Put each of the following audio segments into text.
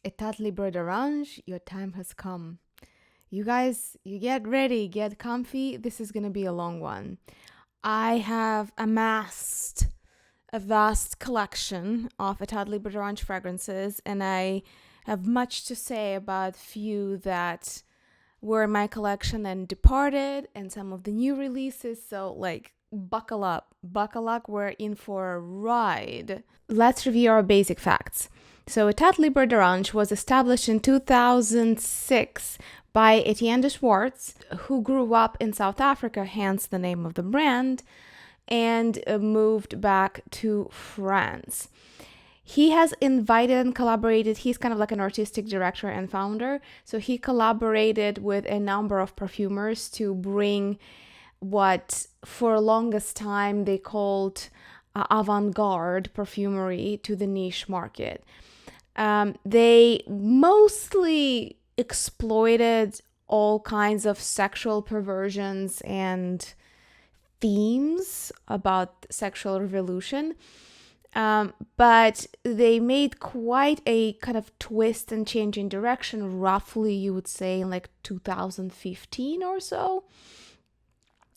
Etat Libre d'Orange, your time has come. You guys, you get ready, get comfy. This is going to be a long one. I have amassed a vast collection of Etat Libre d'Orange fragrances, and I have much to say about few that were in my collection and departed, and some of the new releases. So, buckle up, we're in for a ride. Let's review our basic facts. So, Etat Libre d'Orange was established in 2006 by Etienne de Schwartz, who grew up in South Africa, hence the name of the brand, and moved back to France. He has invited and collaborated, he's kind of like an artistic director and founder, so he collaborated with a number of perfumers to bring what for longest time they called avant-garde perfumery to the niche market. They mostly exploited all kinds of sexual perversions and themes about sexual revolution, but they made quite a kind of twist and change in direction, roughly you would say in like 2015 or so,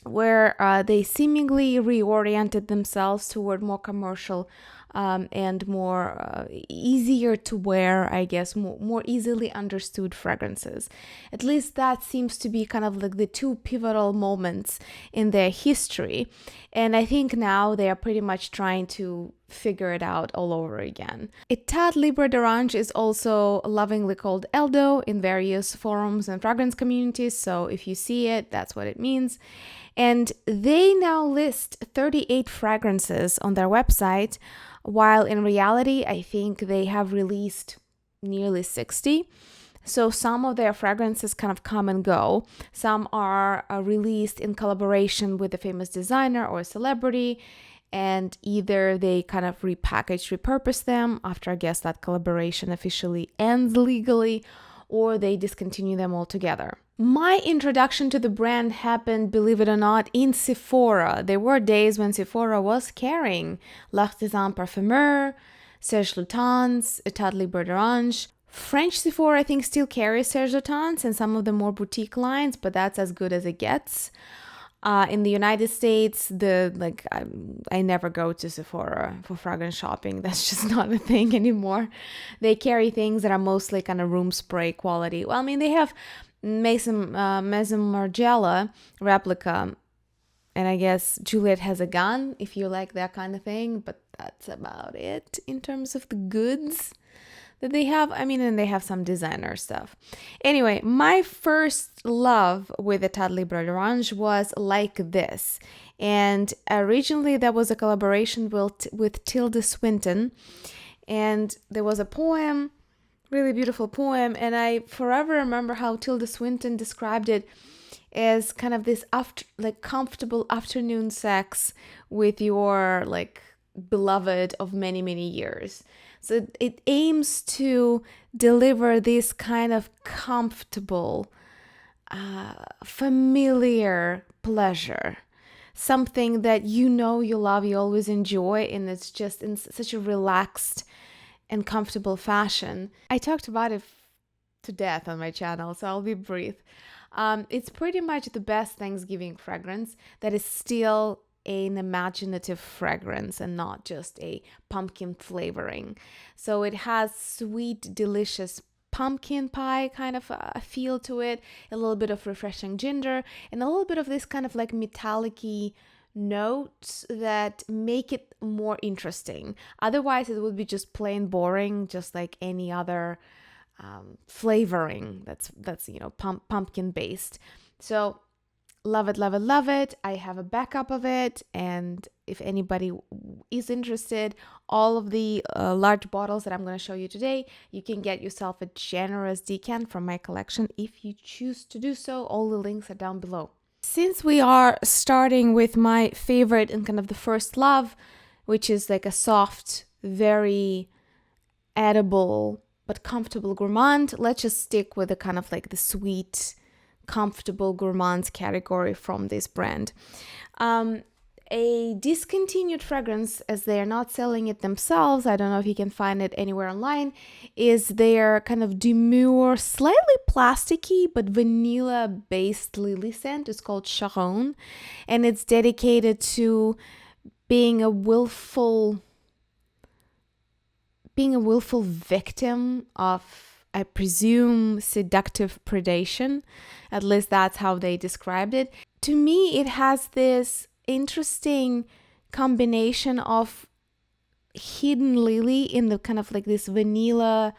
where they seemingly reoriented themselves toward more commercial and more easier to wear, I guess, more easily understood fragrances. At least that seems to be kind of like the two pivotal moments in their history. And I think now they are pretty much trying to figure it out all over again. Etat Libre d'Orange is also lovingly called Eldo in various forums and fragrance communities. So if you see it, that's what it means. And they now list 38 fragrances on their website, while in reality, I think they have released nearly 60. So some of their fragrances kind of come and go. Some are released in collaboration with a famous designer or a celebrity, and either they kind of repurpose them after, I guess, that collaboration officially ends legally, or they discontinue them altogether. My introduction to the brand happened, believe it or not, in Sephora. There were days when Sephora was carrying L'Artisan Parfumeur, Serge Lutens, Etat Libre d'Orange. French Sephora, I think, still carries Serge Lutens and some of the more boutique lines, but that's as good as it gets. In the United States, I never go to Sephora for fragrance shopping. That's just not a thing anymore. They carry things that are mostly kind of room spray quality. Well, I mean, they have Maison Margiela replica, and I guess Juliet has a gun if you like that kind of thing, but that's about it in terms of the goods that they have. I mean, and they have some designer stuff. Anyway, my first love with Etat Libre d'Orange was Like This, and originally that was a collaboration with Tilda Swinton, and there was a poem, really beautiful poem, and I forever remember how Tilda Swinton described it as kind of this comfortable afternoon sex with your beloved of many, many years. So it aims to deliver this kind of comfortable, familiar pleasure, something that you love, you always enjoy, and it's just in such a relaxed and comfortable fashion. I talked about it to death on my channel, so I'll be brief. It's pretty much the best Thanksgiving fragrance that is still an imaginative fragrance and not just a pumpkin flavoring. So it has sweet, delicious pumpkin pie kind of a feel to it, a little bit of refreshing ginger, and a little bit of this kind of like metallic-y notes that make it more interesting. Otherwise, it would be just plain boring, just like any other flavoring that's pumpkin based. So love it, love it, love it. I have a backup of it, and if anybody is interested, all of the large bottles that I'm going to show you today, you can get yourself a generous decant from my collection if you choose to do so. All the links are down below. Since we are starting with my favorite and kind of the first love, which is like a soft, very edible but comfortable gourmand, let's just stick with the kind of like the sweet, comfortable gourmands category from this brand. A discontinued fragrance, as they are not selling it themselves, I don't know if you can find it anywhere online, is their kind of demure, slightly plasticky, but vanilla-based Lilly scent. It's called Charogne, and it's dedicated to being a willful victim of, I presume, seductive predation. At least that's how they described it. To me, it has this interesting combination of hidden lily in the kind of like this vanilla,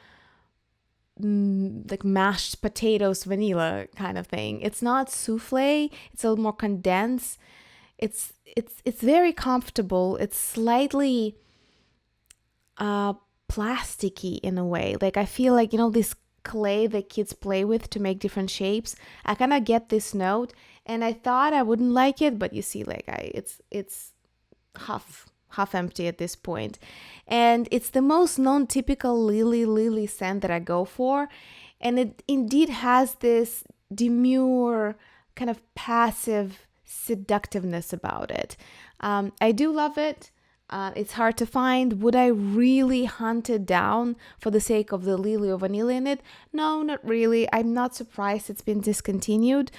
like mashed potatoes vanilla kind of thing. It's not souffle, it's a little more condensed. It's very comfortable. It's slightly plasticky in a way. Like I feel like, this clay that kids play with to make different shapes. I kind of get this note, and I thought I wouldn't like it, but you see, like it's half empty at this point. And it's the most non-typical Lilly scent that I go for, and it indeed has this demure kind of passive seductiveness about it. I do love it. It's hard to find. Would I really hunt it down for the sake of the Lilly or vanilla in it? No, not really. I'm not surprised it's been discontinued.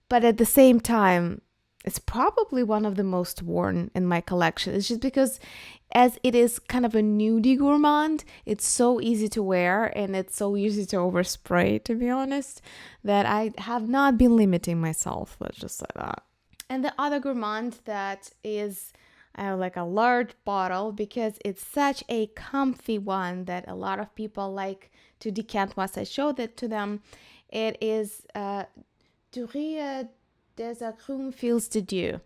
But at the same time, it's probably one of the most worn in my collection. It's just because as it is kind of a nudie gourmand, it's so easy to wear and it's so easy to overspray, to be honest, that I have not been limiting myself. Let's just say that. And the other gourmand that is like a large bottle, because it's such a comfy one that a lot of people like to decant once I showed it to them. It is Dieu des agrumes Fleurs de Dieu.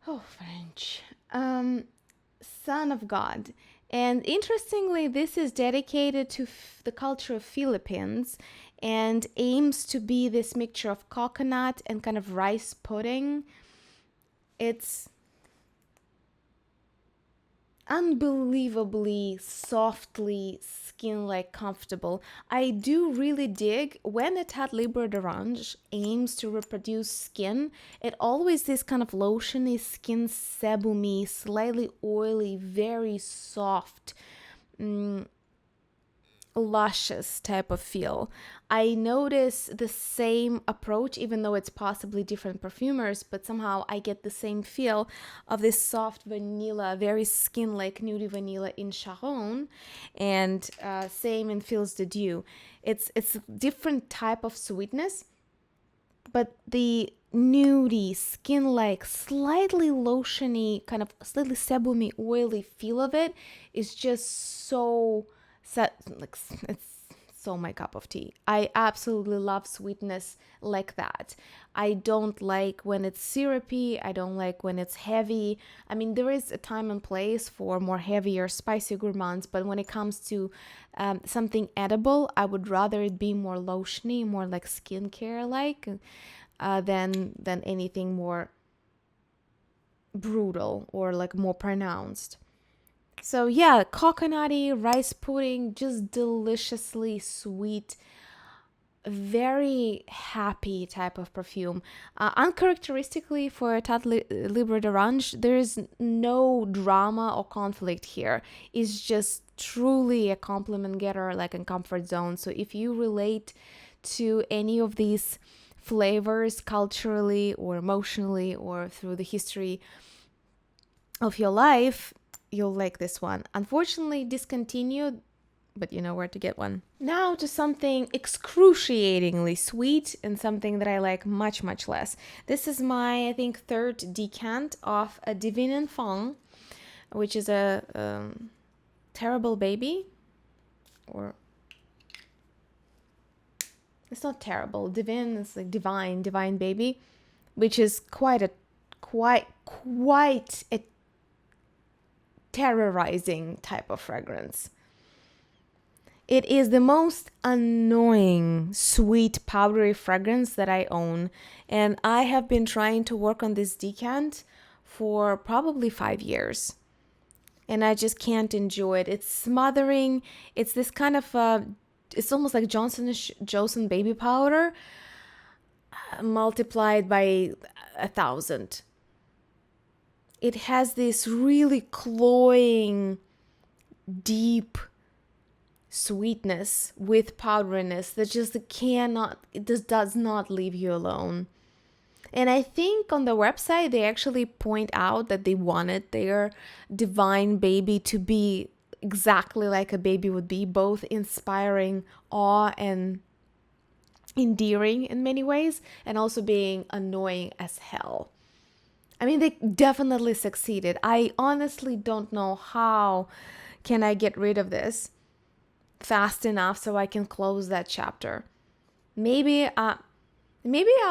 Oh, French. Son of God. And interestingly, this is dedicated to the culture of Philippines and aims to be this mixture of coconut and kind of rice pudding. It's unbelievably softly skin-like comfortable. I do really dig when Etat Libre d'Orange aims to reproduce skin. It always this kind of lotiony skin, sebumy, slightly oily, very soft, luscious type of feel. I notice the same approach, even though it's possibly different perfumers, but somehow I get the same feel of this soft vanilla, very skin-like nudie vanilla in Charogne, and same in Fleurs de Dieu. It's a different type of sweetness, but the nudie, skin-like, slightly lotiony, kind of slightly sebumy, oily feel of it is just so it's so my cup of tea. I absolutely love sweetness like that. I don't like when it's syrupy. I don't like when it's heavy. I mean, there is a time and place for more heavier, spicy gourmands, but when it comes to something edible, I would rather it be more lotiony, more like skincare-like, than anything more brutal or like more pronounced. So yeah, coconutty, rice pudding, just deliciously sweet, very happy type of perfume. Uncharacteristically for Etat Libre d'Orange, there is no drama or conflict here. It's just truly a compliment getter, like a comfort zone. So if you relate to any of these flavors culturally or emotionally or through the history of your life, you'll like this one. Unfortunately discontinued, but you know where to get one. Now to something excruciatingly sweet and something that I like much, much less. This is my, I think, third decant of a Divin'Enfant, which is a terrible baby, or it's not terrible. Divin is like divine baby, which is quite a terrorizing type of fragrance. It is the most annoying, sweet, powdery fragrance that I own, and I have been trying to work on this decant for probably 5 years, and I just can't enjoy it. It's smothering. It's this kind of it's almost like Johnson & Johnson baby powder multiplied by 1,000. it has this really cloying, deep sweetness with powderiness that just cannot, it just does not leave you alone. And I think on the website, they actually point out that they wanted their divine baby to be exactly like a baby would be, both inspiring awe and endearing in many ways, and also being annoying as hell. I mean, they definitely succeeded. I honestly don't know how can I get rid of this fast enough so I can close that chapter. Maybe I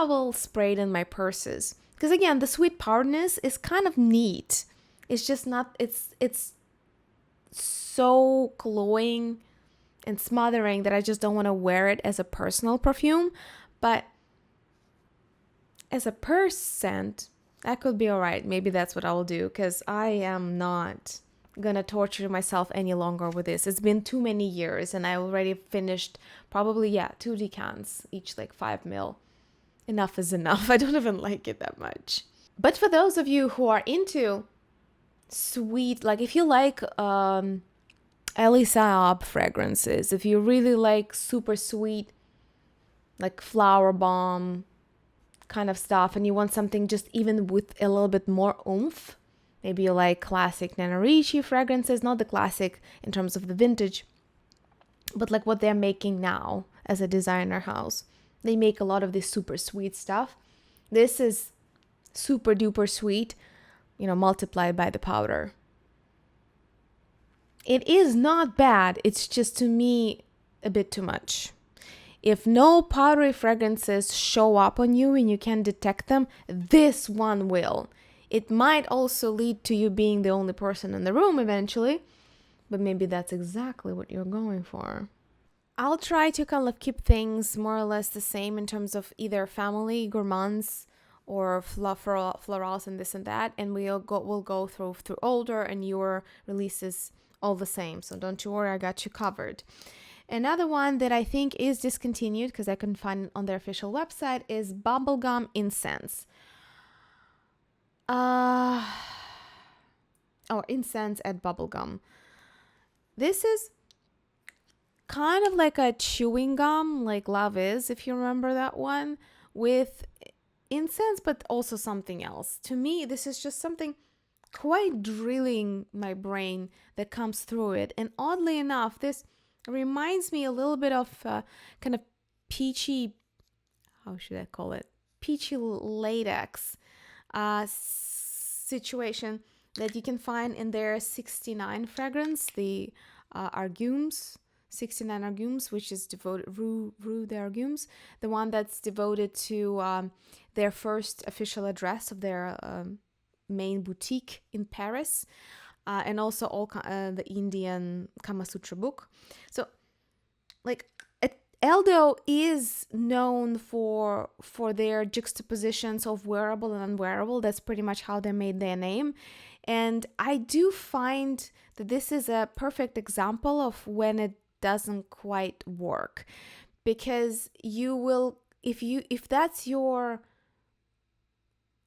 will spray it in my purses. Because again, the sweet powderness is kind of neat. It's just not, it's so cloying and smothering that I just don't want to wear it as a personal perfume. But as a purse scent, that could be all right. Maybe that's what I will do, because I am not gonna torture myself any longer with this. It's been too many years and I already finished probably 2 decants, each like 5 ml. Enough is enough. I don't even like it that much. But for those of you who are into sweet, like if you like Elie Saab fragrances, if you really like super sweet, like flower bomb kind of stuff, and you want something just even with a little bit more oomph, maybe you like classic Nana Ricci fragrances, not the classic in terms of the vintage, but like what they're making now as a designer house. They make a lot of this super sweet stuff. This is super duper sweet, multiplied by the powder. It is not bad. It's just, to me, a bit too much. If no powdery fragrances show up on you and you can detect them, this one will. It might also lead to you being the only person in the room eventually, but maybe that's exactly what you're going for. I'll try to kind of keep things more or less the same in terms of either family, Gourmands, or Florals and this and that, and we'll go through older and newer releases all the same. So don't you worry, I got you covered. Another one that I think is discontinued, because I couldn't find it on their official website, is Bubblegum Incense. Incense at Bubblegum. This is kind of like a chewing gum, like Love Is, if you remember that one, with incense, but also something else. To me, this is just something quite drilling my brain that comes through it. And oddly enough, this reminds me a little bit of kind of peachy, how should I call it? Peachy latex situation that you can find in their 69 fragrance, the agrumes. 69 agrumes, which is devoted Rue des Agrumes, the one that's devoted to their first official address of their main boutique in Paris, and also all the Indian Kama Sutra book. So, like, Eldo is known for their juxtapositions of wearable and unwearable. That's pretty much how they made their name. And I do find that this is a perfect example of when it doesn't quite work, because you will, if that's your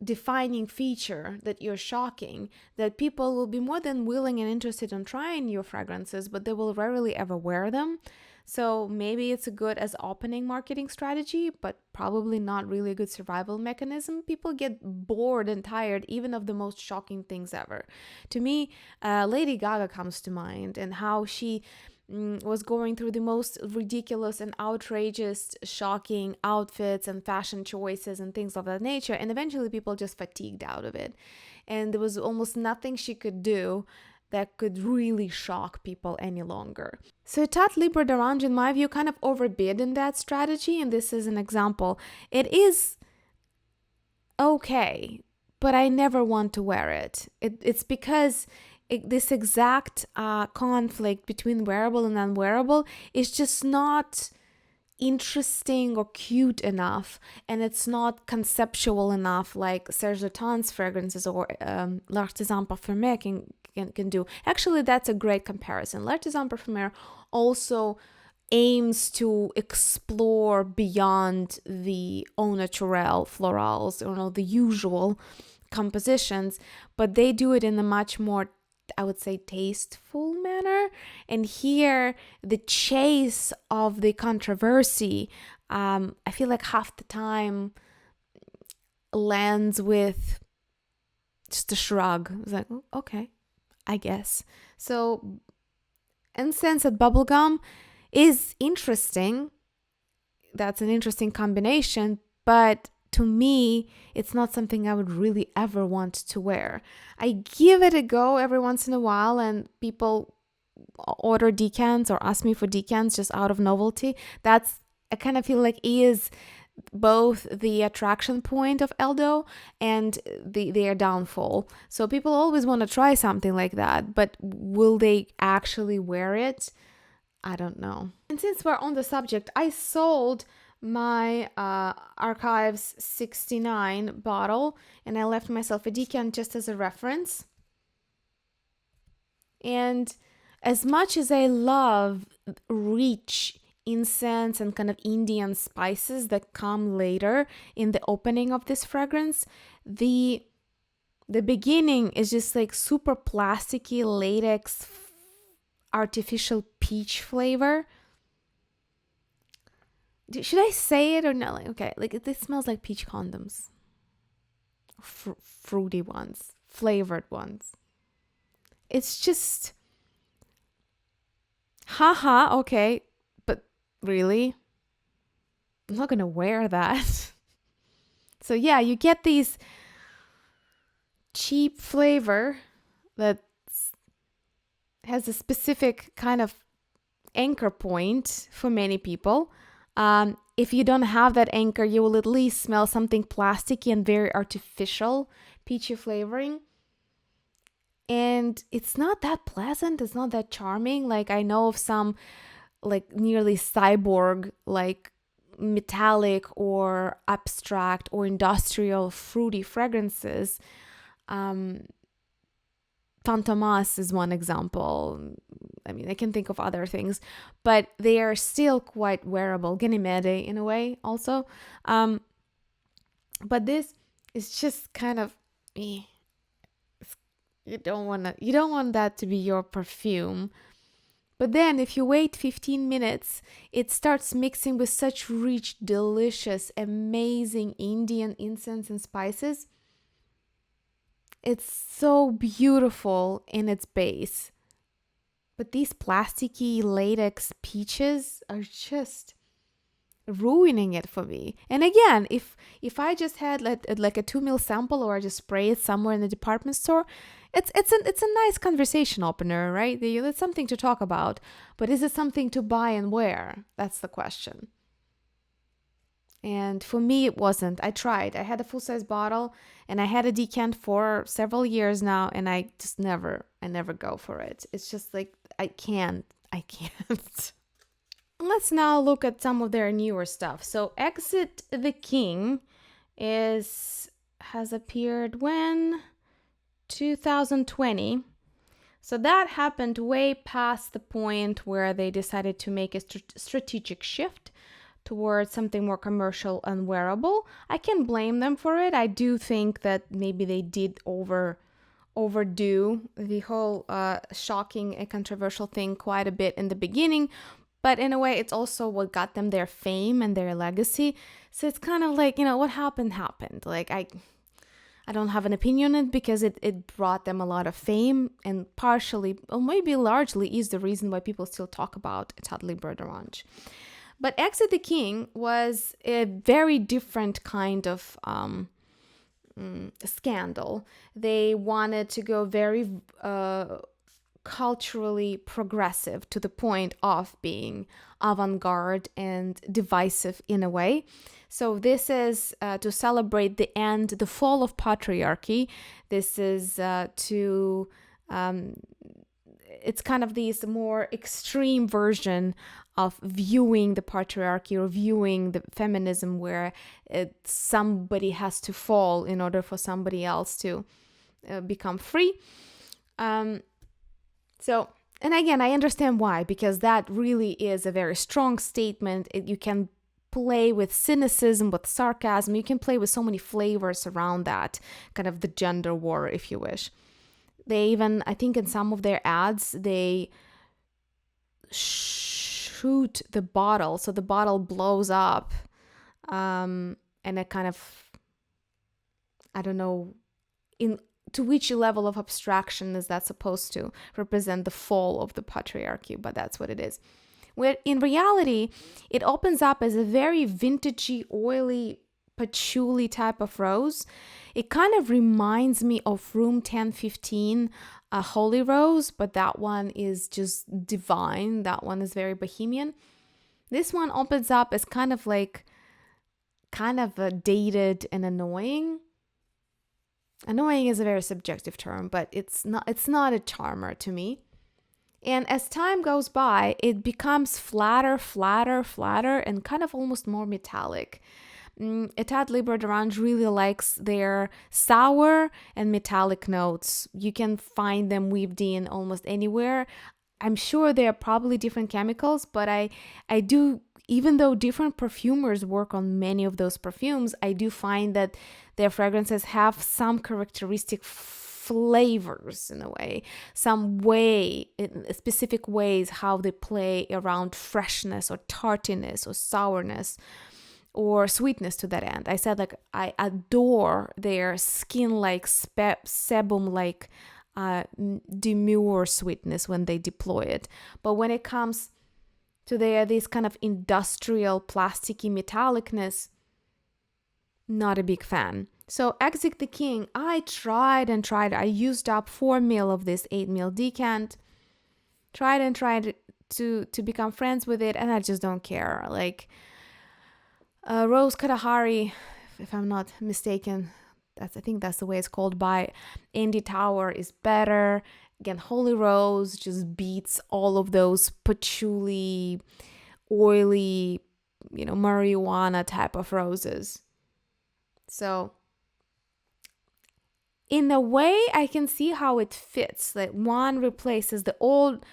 defining feature, that you're shocking, that people will be more than willing and interested in trying your fragrances, but they will rarely ever wear them. So maybe it's a good as opening marketing strategy, but probably not really a good survival mechanism. People get bored and tired even of the most shocking things ever. To me, Lady Gaga comes to mind, and how she was going through the most ridiculous and outrageous, shocking outfits and fashion choices and things of that nature. And eventually people just fatigued out of it. And there was almost nothing she could do that could really shock people any longer. So Etat Libre d'Orange, in my view, kind of overbid in that strategy. And this is an example. It is okay, but I never want to wear it. It's because this exact conflict between wearable and unwearable is just not interesting or cute enough, and it's not conceptual enough like Serge Lutens fragrances or L'Artisan Parfumé can do. Actually, that's a great comparison. L'Artisan Parfumé also aims to explore beyond the au naturel florals, the usual compositions, but they do it in a much more, I would say, tasteful manner. And here, the chase of the controversy, I feel like half the time lands with just a shrug. It's like, oh, okay, I guess. So Incense and Bubblegum is interesting. That's an interesting combination, but to me, it's not something I would really ever want to wear. I give it a go every once in a while, and people order decants or ask me for decants just out of novelty. That's, I kind of feel like, is both the attraction point of Eldo and their downfall. So people always want to try something like that, but will they actually wear it? I don't know. And since we're on the subject, I sold my Archives 69 bottle, and I left myself a decant just as a reference. And as much as I love rich incense and kind of Indian spices that come later in the opening of this fragrance, the beginning is just like super plasticky latex artificial peach flavor. Should I say it or not? Like, okay, like it smells like peach condoms. Fruity ones, flavored ones. It's just, haha, okay, but really? I'm not gonna wear that. So yeah, you get these cheap flavor that has a specific kind of anchor point for many people. If you don't have that anchor, you will at least smell something plasticky and very artificial peachy flavoring. And it's not that pleasant. It's not that charming. Like, I know of some like nearly cyborg, like metallic or abstract or industrial fruity fragrances. Fantomas is one example. I mean, I can think of other things, but they are still quite wearable. Ganymede in a way also. But this is just kind of, you don't want that to be your perfume. But then if you wait 15 minutes, it starts mixing with such rich, delicious, amazing Indian incense and spices. It's so beautiful in its base. But these plasticky latex peaches are just ruining it for me. And again, if I just had like a 2 ml sample, or I just spray it somewhere in the department store, it's a nice conversation opener, right? It's something to talk about. But is it something to buy and wear? That's the question. And for me, it wasn't. I tried. I had a full-size bottle, and I had a decant for several years now, and I never go for it. It's just like, I can't. Let's now look at some of their newer stuff. So Exit the King has appeared when? 2020. So that happened way past the point where they decided to make a strategic shift towards something more commercial and wearable. I can blame them for it. I do think that maybe they did overdo the whole shocking and controversial thing quite a bit in the beginning, but in a way it's also what got them their fame and their legacy. So it's kind of like, what happened. Like, I don't have an opinion on it because it brought them a lot of fame, and partially, or maybe largely, is the reason why people still talk about Etat Libre d'Orange. But Exit the King was a very different kind of scandal. They wanted to go very culturally progressive, to the point of being avant-garde and divisive in a way. So this is to celebrate the fall of patriarchy. This is it's kind of this more extreme version of viewing the patriarchy or viewing the feminism, where somebody has to fall in order for somebody else to become free. So, and again, I understand why, because that really is a very strong statement. You can play with cynicism, with sarcasm. You can play with so many flavors around that, kind of the gender war, if you wish. They even, I think in some of their ads, they shoot the bottle, so the bottle blows up, and it kind of, I don't know, to which level of abstraction is that supposed to represent the fall of the patriarchy, but that's what it is. Where in reality, it opens up as a very vintagey, oily, patchouli type of rose. It kind of reminds me of Room 1015, a Holy Rose, but that one is just divine. That one is very bohemian. This one opens up as kind of a dated and annoying. Annoying is a very subjective term, but it's not a charmer to me. And as time goes by, it becomes flatter, and kind of almost more metallic. Etat Libre d'Orange really likes their sour and metallic notes. You can find them weaved in almost anywhere. I'm sure there are probably different chemicals, but I do, even though different perfumers work on many of those perfumes, I do find that their fragrances have some characteristic flavors in a way, in specific ways how they play around freshness or tartiness or sourness or sweetness to that end. I said I adore their skin-like, sebum-like demure sweetness when they deploy it. But when it comes to this kind of industrial, plasticky metallicness, not a big fan. So Exit the King, I tried. I used up 4 ml of this 8 ml decant. Tried to become friends with it, and I just don't care. Rose Katahari, if I'm not mistaken, I think that's the way it's called, by Andy Tower, is better. Again, Holy Rose just beats all of those patchouli, oily, marijuana type of roses. So in a way, I can see how it fits. Like one replaces the old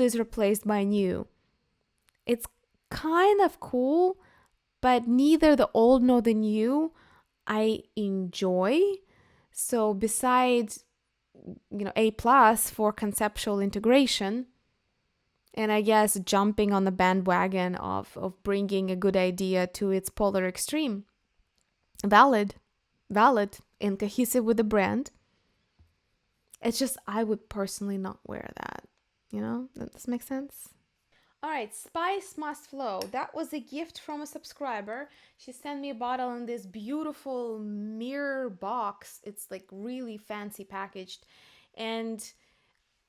is replaced by new. It's kind of cool, but neither the old nor the new I enjoy. So besides, A+ for conceptual integration, and I guess jumping on the bandwagon of bringing a good idea to its polar extreme, valid and cohesive with the brand. It's just I would personally not wear that. Does this make sense? All right, Spice Must Flow. That was a gift from a subscriber. She sent me a bottle in this beautiful mirror box. It's like really fancy packaged. And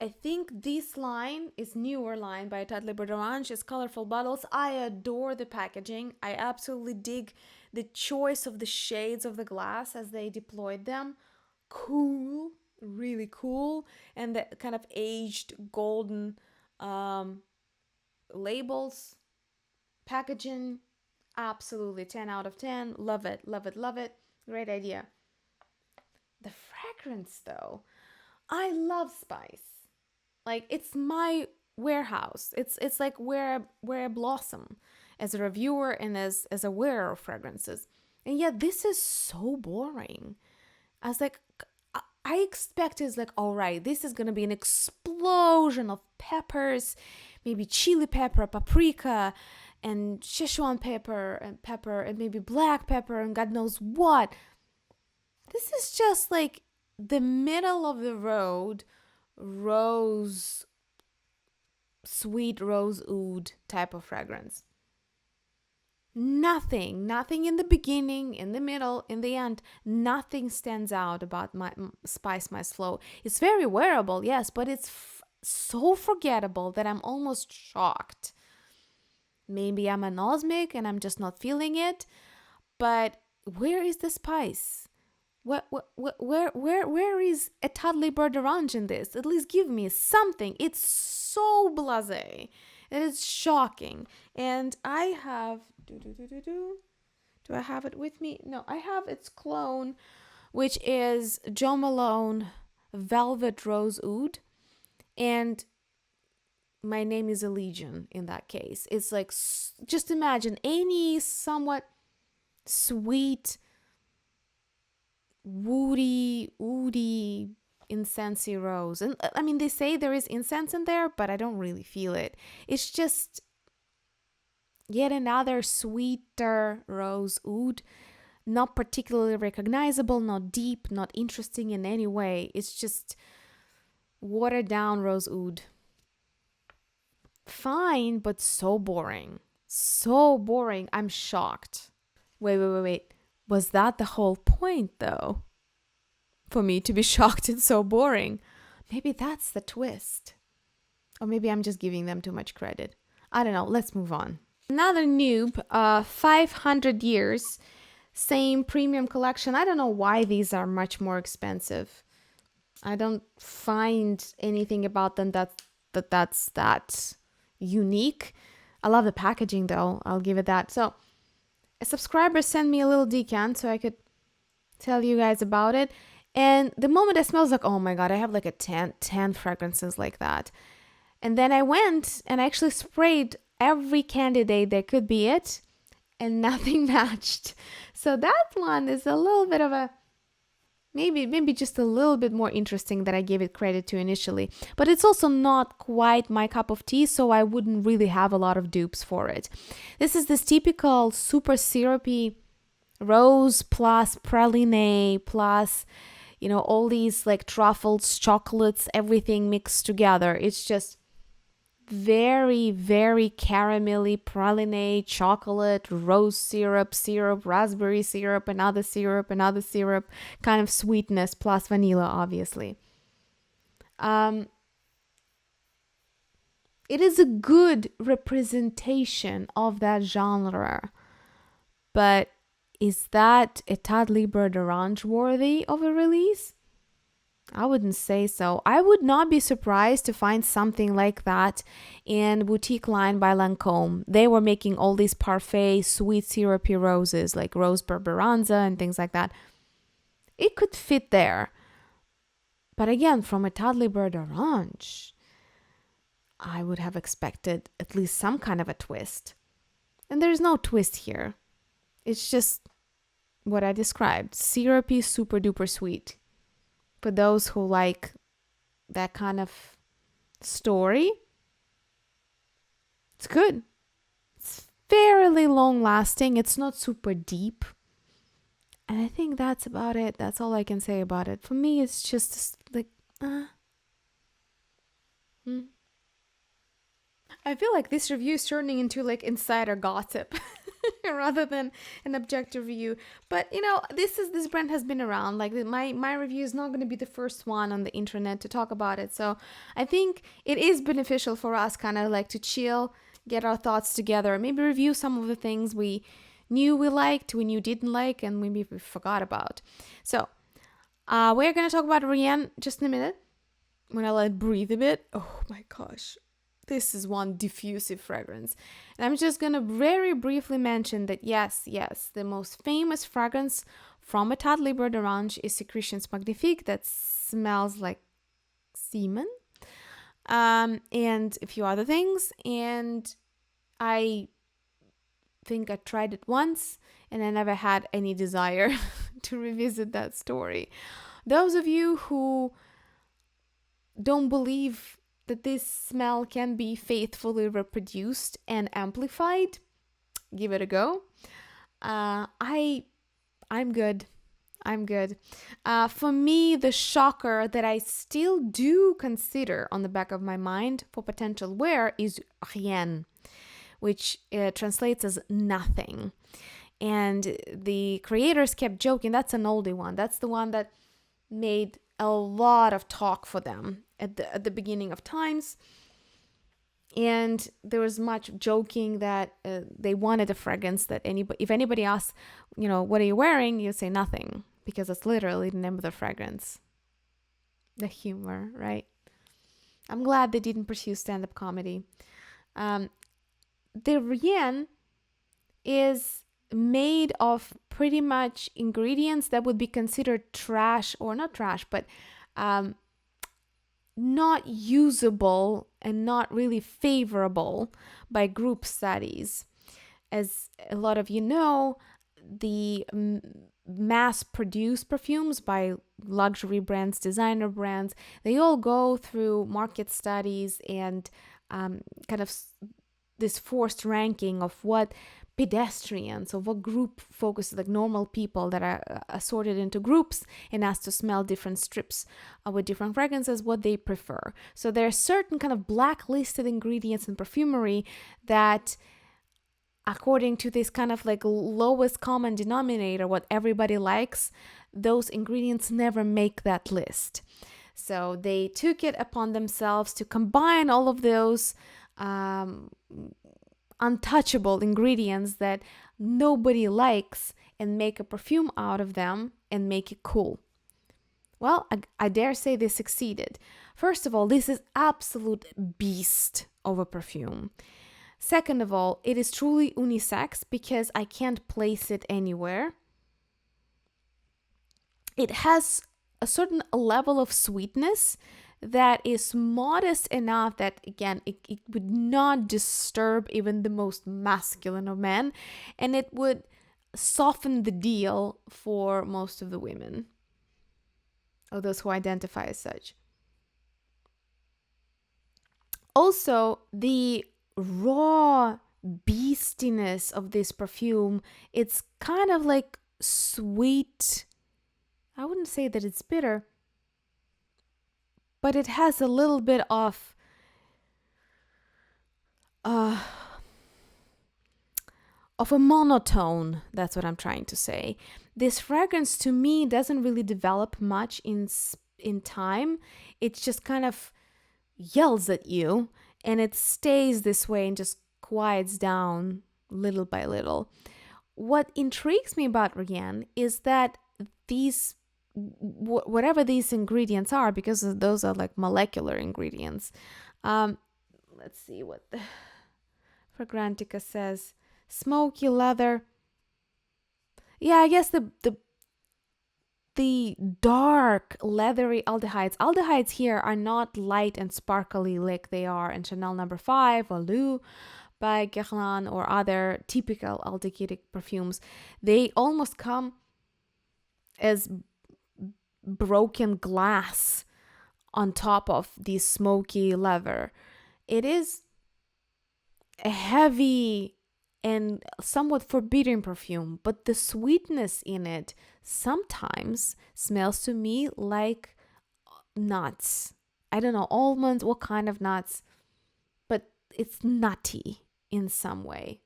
I think this line is newer line by Etat Libre d'Orange. It's colorful bottles. I adore the packaging. I absolutely dig the choice of the shades of the glass as they deployed them. Cool, really cool. And the kind of aged golden labels, packaging, absolutely 10 out of 10. Love it. Great idea. The fragrance though, I love Spice. Like, it's my warehouse. It's like where I blossom as a reviewer and as a wearer of fragrances. And yet this is so boring. I was like, I expected all right, this is gonna be an explosion of peppers, maybe chili pepper, paprika, and Szechuan pepper, and maybe black pepper, and God knows what. This is just like the middle of the road sweet rose oud type of fragrance. Nothing in the beginning, in the middle, in the end. Nothing stands out about my Spice Must Flow. It's very wearable, yes, but it's so forgettable that I'm almost shocked. Maybe I'm anosmic and I'm just not feeling it, but where is the spice? Where is Etat Libre d'Orange in this? At least give me something. It's so blasé. It is shocking. And I have... Do I have it with me? No, I have its clone, which is Jo Malone Velvet Rose Oud. And my name is a legion in that case. It's like, just imagine any somewhat sweet, woody, incensey rose. And I mean, they say there is incense in there, but I don't really feel it. It's just yet another sweeter rose oud, not particularly recognizable, not deep, not interesting in any way. It's just watered down rose oud. Fine, but so boring. So boring. I'm shocked. Wait. Was that the whole point, though? For me to be shocked and so boring? Maybe that's the twist. Or maybe I'm just giving them too much credit. I don't know. Let's move on. Another noob, 500 years, same premium collection. I don't know why these are much more expensive. I don't find anything about them that's that unique. I love the packaging though. I'll give it that. So a subscriber sent me a little decant so I could tell you guys about it. And the moment I smelled, I was like, oh my God, I have like a 10 fragrances like that. And then I went and actually sprayed every candidate that could be it, and nothing matched. So that one is a little bit of a, maybe just a little bit more interesting than I gave it credit to initially. But it's also not quite my cup of tea, so I wouldn't really have a lot of dupes for it. This is this typical super syrupy rose plus praline plus, you know, all these like truffles, chocolates, everything mixed together. It's just very, very caramelly, praline, chocolate, rose syrup, raspberry syrup, another syrup, kind of sweetness plus vanilla, obviously. It is a good representation of that genre, but is that Etat Libre d'Orange worthy of a release? I wouldn't say so. I would not be surprised to find something like that in boutique line by Lancôme. They were making all these parfait, sweet syrupy roses like Rose Berberanza and things like that. It could fit there. But again, from Etat Libre d'Orange, I would have expected at least some kind of a twist. And there's no twist here. It's just what I described. Syrupy, super duper sweet. For those who like that kind of story, it's good. It's fairly long lasting. It's not super deep. And I think that's about it. That's all I can say about it. For me, it's just like, I feel like this review is turning into like insider gossip rather than an objective review. But you know, this brand has been around. Like my review is not going to be the first one on the internet to talk about it. So I think it is beneficial for us kind of like to chill, get our thoughts together, maybe review some of the things we knew we liked, we knew didn't like, and maybe we forgot about. So we're going to talk about Rien just in a minute when I let it breathe a bit. Oh my gosh. This is one diffusive fragrance. And I'm just going to very briefly mention that yes, the most famous fragrance from Etat Libre d'Orange is Secretions Magnifiques that smells like semen and a few other things. And I think I tried it once and I never had any desire to revisit that story. Those of you who don't believe that this smell can be faithfully reproduced and amplified, give it a go. I'm good. For me, the shocker that I still do consider on the back of my mind for potential wear is Rien, which translates as nothing. And the creators kept joking, that's an oldie one. That's the one that made a lot of talk for them at the beginning of times. And there was much joking that they wanted a fragrance that if anybody asks, you know, what are you wearing? You say nothing, because it's literally the name of the fragrance. The humor, right? I'm glad they didn't pursue stand-up comedy. The Rien is made of pretty much ingredients that would be considered trash, or not trash, but not usable and not really favorable by group studies. As a lot of you know, the mass-produced perfumes by luxury brands, designer brands, they all go through market studies and kind of this forced ranking of what pedestrians, of what group focus, like normal people that are assorted into groups and asked to smell different strips with different fragrances, what they prefer. So there are certain kind of blacklisted ingredients in perfumery that, according to this kind of like lowest common denominator, what everybody likes, those ingredients never make that list. So they took it upon themselves to combine all of those untouchable ingredients that nobody likes and make a perfume out of them and make it cool. Well, I dare say they succeeded. First of all, this is absolute beast of a perfume. Second of all, it is truly unisex because I can't place it anywhere. It has a certain level of sweetness that is modest enough that, again, it would not disturb even the most masculine of men, and it would soften the deal for most of the women, or those who identify as such. Also, the raw beastiness of this perfume, it's kind of like sweet. I wouldn't say that it's bitter, but it has a little bit of a monotone. That's what I'm trying to say. This fragrance to me doesn't really develop much in time. It just kind of yells at you, and it stays this way and just quiets down little by little. What intrigues me about Rien is that these, whatever these ingredients are, because those are like molecular ingredients. Let's see what the Fragrantica says. Smoky leather. Yeah, I guess the dark leathery aldehydes. Aldehydes here are not light and sparkly like they are in Chanel No. 5 or Lou by Guerlain or other typical aldehydic perfumes. They almost come as broken glass on top of the smoky leather. It is a heavy and somewhat forbidding perfume, but the sweetness in it sometimes smells to me like nuts. I don't know, almonds, what kind of nuts, but it's nutty in some way.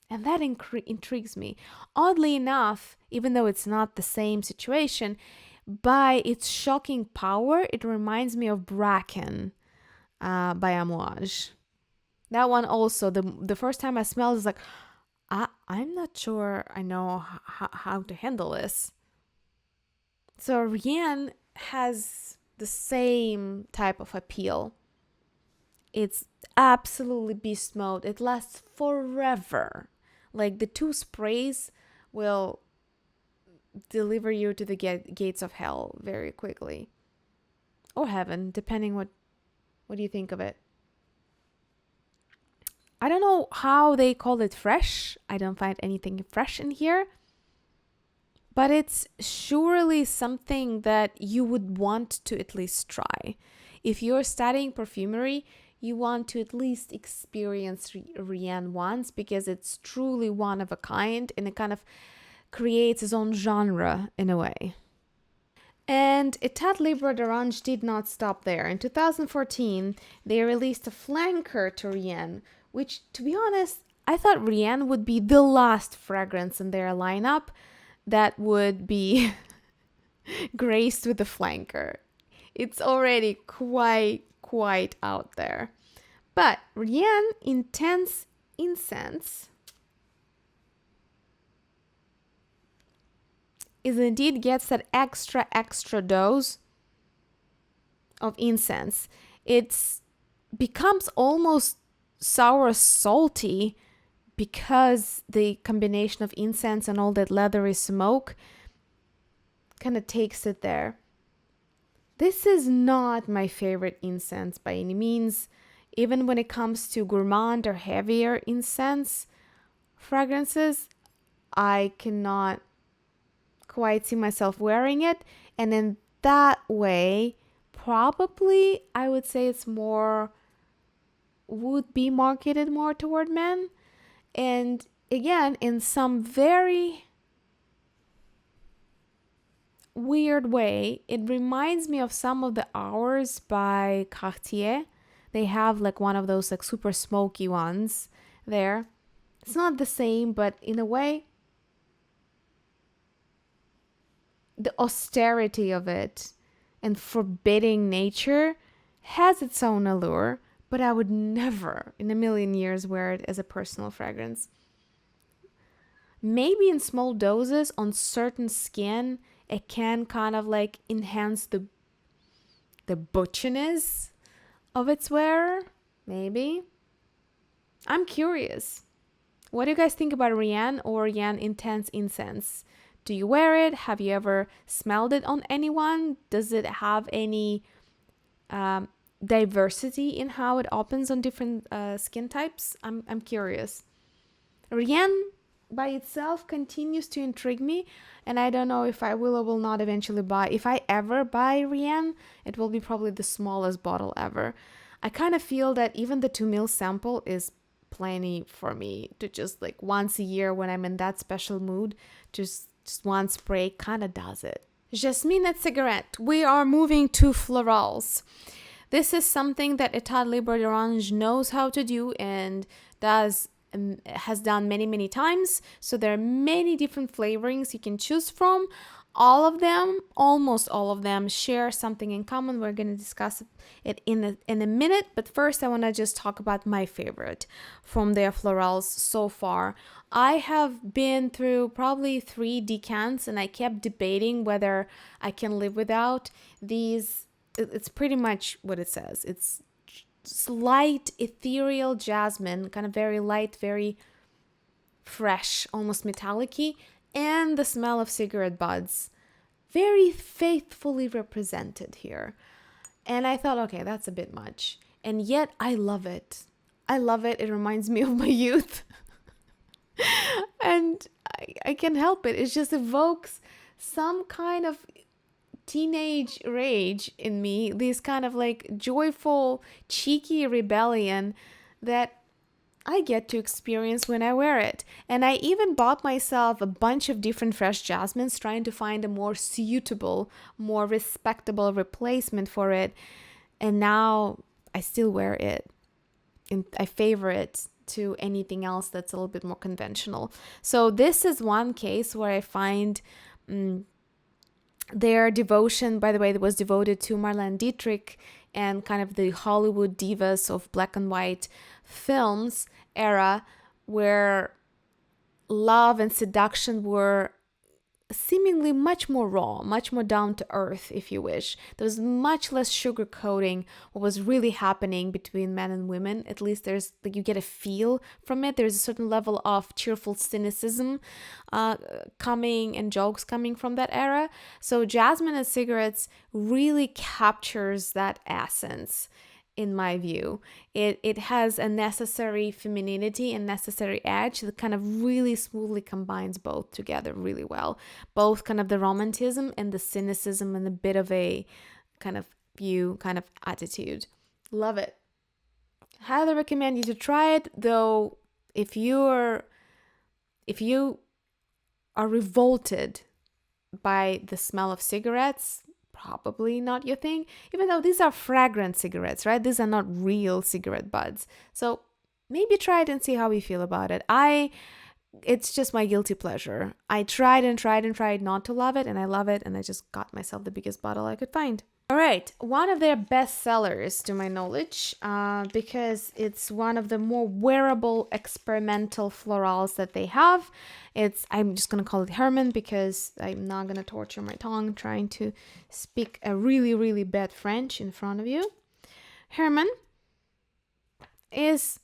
And that intrigues me. Oddly enough, even though it's not the same situation, by its shocking power, it reminds me of Bracken by Amouage. That one also, the first time I smelled, is like, I'm not sure I know how to handle this. So Rien has the same type of appeal. It's absolutely beast mode. It lasts forever. Like the 2 sprays will deliver you to the gates of hell very quickly. Or heaven, depending what do you think of it. I don't know how they call it fresh. I don't find anything fresh in here. But it's surely something that you would want to at least try. If you're studying perfumery, you want to at least experience Rien once, because it's truly one of a kind and it kind of creates its own genre in a way. And Etat Libre d'Orange did not stop there. In 2014, they released a flanker to Rien, which, to be honest, I thought Rien would be the last fragrance in their lineup that would be graced with the flanker. It's already quite out there. But Rien Intense Incense is indeed gets that extra dose of incense. It becomes almost sour salty because the combination of incense and all that leathery smoke kind of takes it there. This is not my favorite incense by any means. Even when it comes to gourmand or heavier incense fragrances, I cannot quite see myself wearing it. And in that way, probably I would say it's more, would be marketed more toward men. And again, in some very weird way, it reminds me of some of the hours by Cartier. They have like one of those like super smoky ones there. It's not the same, but in a way, the austerity of it and forbidding nature has its own allure, but I would never in a million years wear it as a personal fragrance. Maybe in small doses on certain skin, it can kind of like enhance the butchiness of its wearer. Maybe. I'm curious. What do you guys think about Rien or Rien Intense Incense? Do you wear it? Have you ever smelled it on anyone? Does it have any diversity in how it opens on different skin types? I'm curious. Rien by itself continues to intrigue me, and I don't know if I will or will not eventually buy. If I ever buy Rien, it will be probably the smallest bottle ever. I kind of feel that even the 2 ml sample is plenty for me to just like once a year when I'm in that special mood, just one spray kind of does it. Jasmin and Sigarette. We are moving to Florals. This is something that Etat Libre d'Orange knows how to do and has done many times. So there are many different flavorings you can choose from. All of them, almost all of them, share something in common. We're going to discuss it in a minute, but first I want to just talk about my favorite from their Florals so far. I have been through probably 3 decants and I kept debating whether I can live without these. It's pretty much what it says. It's light, ethereal jasmine, kind of very light, very fresh, almost metallic-y, and the smell of cigarette buds. Very faithfully represented here. And I thought, okay, that's a bit much. And yet I love it. I love it. It reminds me of my youth. And I can't help it. It just evokes some kind of teenage rage in me, this kind of like joyful, cheeky rebellion that I get to experience when I wear it. And I even bought myself a bunch of different fresh jasmines, trying to find a more suitable, more respectable replacement for it. And now I still wear it. And I favor it to anything else that's a little bit more conventional. So this is one case where I find their devotion, by the way, that was devoted to Marlene Dietrich and kind of the Hollywood divas of black and white films era, where love and seduction were seemingly much more raw, much more down to earth, if you wish. There was much less sugarcoating what was really happening between men and women. At least there's like, you get a feel from it. There's a certain level of cheerful cynicism coming and jokes coming from that era. So Jasmine and Cigarettes really captures that essence. In my view, it has a necessary femininity and necessary edge that kind of really smoothly combines both together really well. Both kind of the romanticism and the cynicism and a bit of a kind of view, kind of attitude. Love it. Highly recommend you to try it, though. If you are revolted by the smell of cigarettes, probably not your thing, even though these are fragrant cigarettes, right? These are not real cigarette buds. So maybe try it and see how you feel about it. It's just my guilty pleasure. I tried not to love it, and I love it, and I just got myself the biggest bottle I could find. All right, one of their best sellers to my knowledge, because it's one of the more wearable experimental florals that they have. I'm just going to call it Hermann because I'm not going to torture my tongue trying to speak a really, really bad French in front of you. Hermann is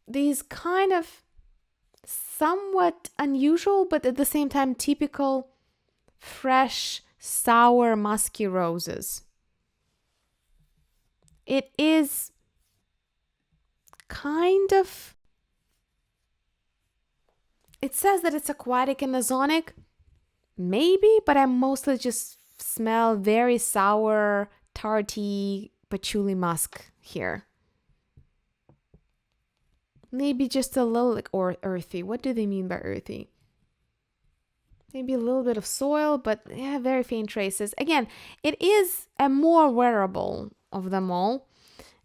these kind of somewhat unusual, but at the same time typical, fresh, sour, musky roses. It is kind of, it says that it's aquatic and ozonic, maybe, but I mostly just smell very sour, tarty patchouli musk here. Maybe just a little like, or earthy. What do they mean by earthy? Maybe a little bit of soil, but yeah, very faint traces. Again, it is a more wearable of them all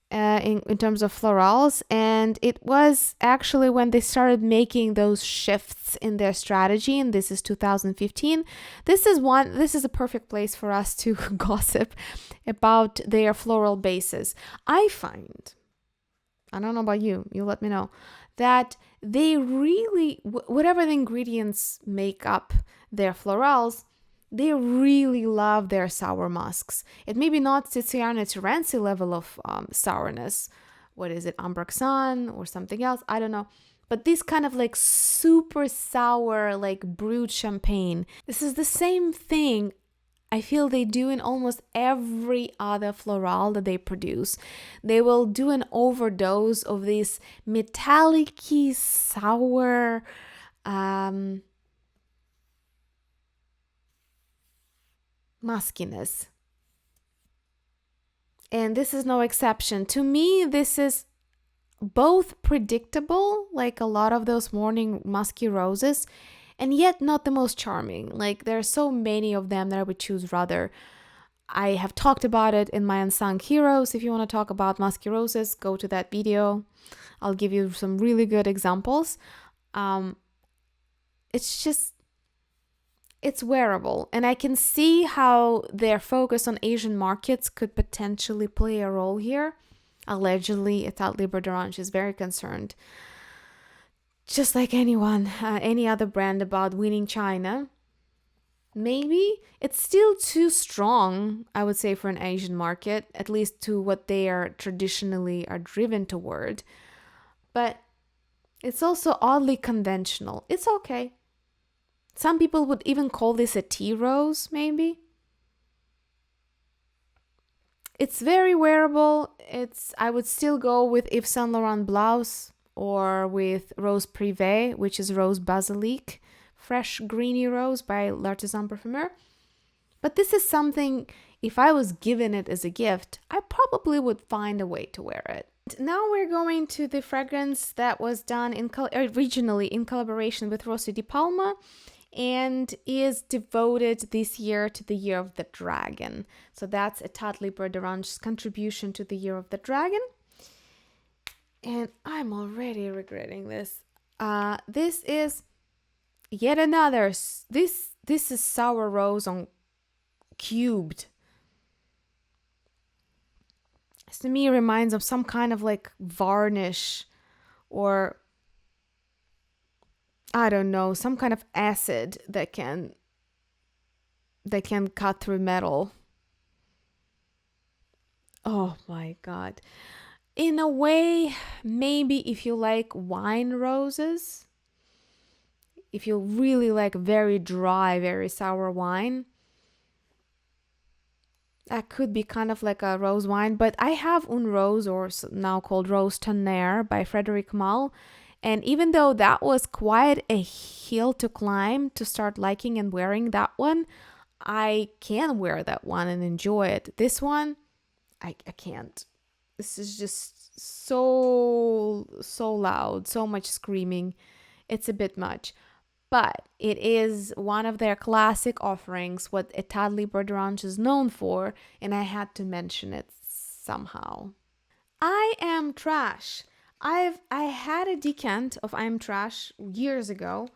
in terms of florals. And it was actually when they started making those shifts in their strategy, and this is 2015. This is a perfect place for us to gossip about their floral bases. I find, I don't know about you, you let me know, that they really, whatever the ingredients make up their florals, they really love their sour musks. It may be not Tiziana Terenzi level of sourness. What is it, Ambraxan or something else? I don't know. But this kind of like super sour, like brewed champagne. This is the same thing I feel they do in almost every other floral that they produce. They will do an overdose of this metallic-y, sour, muskiness. And this is no exception. To me, this is both predictable, like a lot of those morning musky roses, and yet not the most charming. Like there are so many of them that I would choose rather. I have talked about it in my Unsung Heroes. If you want to talk about musky roses, go to that video. I'll give you some really good examples. It's wearable, and I can see how their focus on Asian markets could potentially play a role here. Allegedly, Etat Libre d'Orange is very concerned, just like any other brand, about winning China. Maybe it's still too strong, I would say, for an Asian market, at least to what they are traditionally are driven toward. But it's also oddly conventional. It's okay. Some people would even call this a tea rose, maybe. It's very wearable. I would still go with Yves Saint Laurent blouse or with Rose Privé, which is Rose Basilique, fresh greeny rose by L'Artisan Parfumeur. But this is something, if I was given it as a gift, I probably would find a way to wear it. Now we're going to the fragrance that was done originally in collaboration with Rossi di Palma, and is devoted this year to the Year of the Dragon. So that's Etat Libre d'Orange's contribution to the Year of the Dragon. And I'm already regretting this. This is yet another. This is sour rose on cubed. This to me reminds of some kind of like varnish, or I don't know, some kind of acid that can cut through metal. Oh my god. In a way, maybe if you like wine roses, if you really like very dry, very sour wine, that could be kind of like a rose wine. But I have Un Rose, or now called Rose Tonnerre by Frédéric Malle. And even though that was quite a hill to climb to start liking and wearing that one, I can wear that one and enjoy it. This one, I can't. This is just so loud, so much screaming. It's a bit much. But it is one of their classic offerings, what Etat Libre d'Orange is known for, and I had to mention it somehow. I Am Trash. I had a decant of I Am Trash years ago.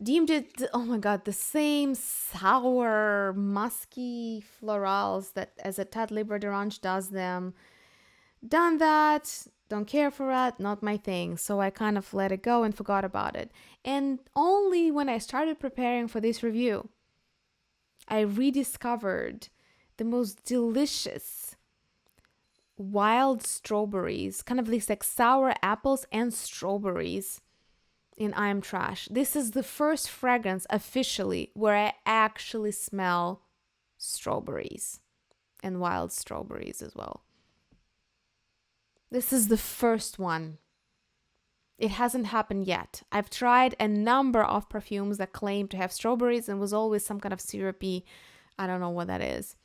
Deemed it, oh my god, the same sour, musky florals that as Etat Libre d'Orange does them. Done that, don't care for it, not my thing. So I kind of let it go and forgot about it. And only when I started preparing for this review, I rediscovered the most delicious wild strawberries, kind of these like sour apples and strawberries in I Am Trash. This is the first fragrance officially where I actually smell strawberries and wild strawberries as well. This is the first one. It hasn't happened yet. I've tried a number of perfumes that claim to have strawberries and was always some kind of syrupy, I don't know what that is.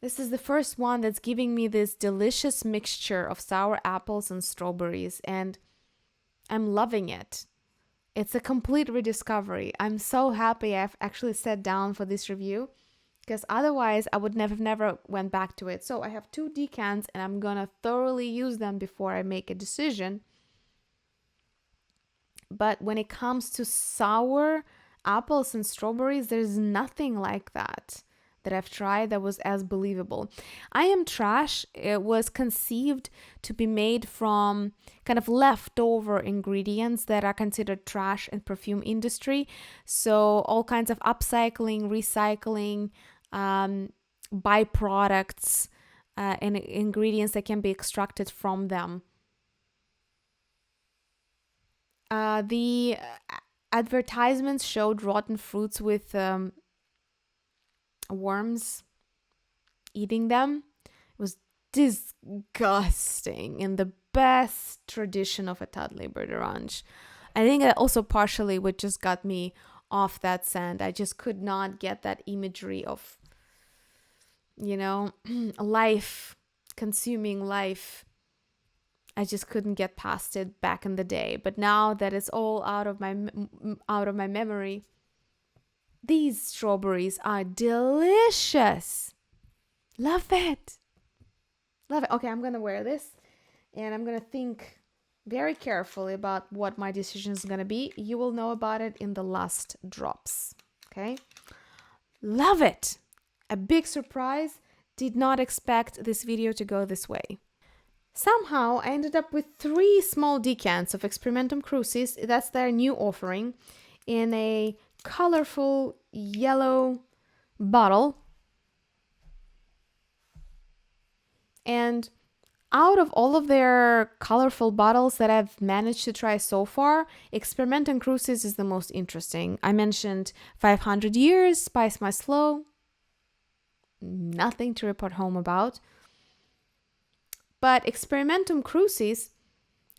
This is the first one that's giving me this delicious mixture of sour apples and strawberries, and I'm loving it. It's a complete rediscovery. I'm so happy I've actually sat down for this review, because otherwise I would never went back to it. So I have 2 decants and I'm gonna thoroughly use them before I make a decision. But when it comes to sour apples and strawberries, there's nothing like that I've tried that was as believable. I Am Trash, it was conceived to be made from kind of leftover ingredients that are considered trash in perfume industry. So all kinds of upcycling, recycling, byproducts, and ingredients that can be extracted from them. The advertisements showed rotten fruits with worms eating them. It was disgusting in the best tradition of Etat Libre d'Orange. I think that also partially what just got me off that scent. I just could not get that imagery of, life, consuming life. I just couldn't get past it back in the day. But now that it's all out of my memory, these strawberries are delicious. Love it. Love it. Okay, I'm going to wear this and I'm going to think very carefully about what my decision is going to be. You will know about it in the last drops. Okay? Love it. A big surprise. Did not expect this video to go this way. Somehow I ended up with 3 small decants of Experimentum Crucis. That's their new offering in a colorful yellow bottle. And out of all of their colorful bottles that I've managed to try so far, Experimentum Crucis is the most interesting. I mentioned 500 Years, Spice My Slow. Nothing to report home about. But Experimentum Crucis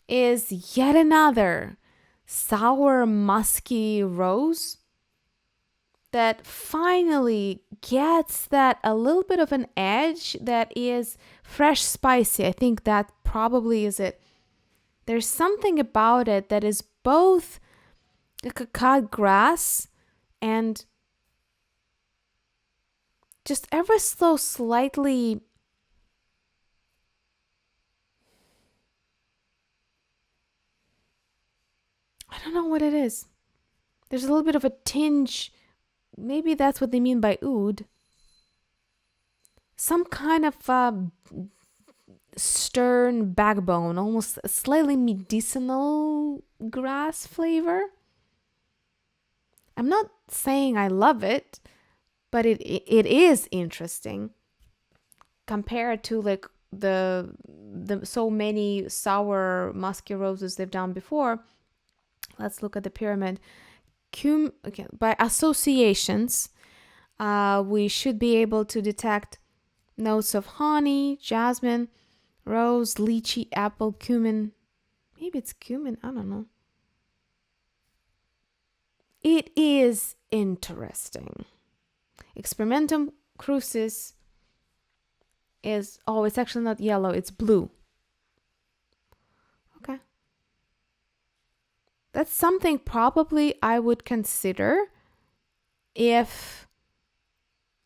is yet another sour, musky rose that finally gets that a little bit of an edge that is fresh spicy. I think that probably is it. There's something about it that is both like a cut grass and just ever so slightly I don't know what it is. There's a little bit of a tinge. Maybe that's what they mean by oud. Some kind of stern backbone, almost a slightly medicinal grass flavor. I'm not saying I love it, but it is interesting compared to like the so many sour musky roses they've done before. Let's look at the pyramid. Okay, by associations, we should be able to detect notes of honey, jasmine, rose, lychee, apple, cumin. Maybe it's cumin, I don't know. It is interesting. Experimentum Crucis is, it's actually not yellow, it's blue. Okay. That's something probably I would consider if,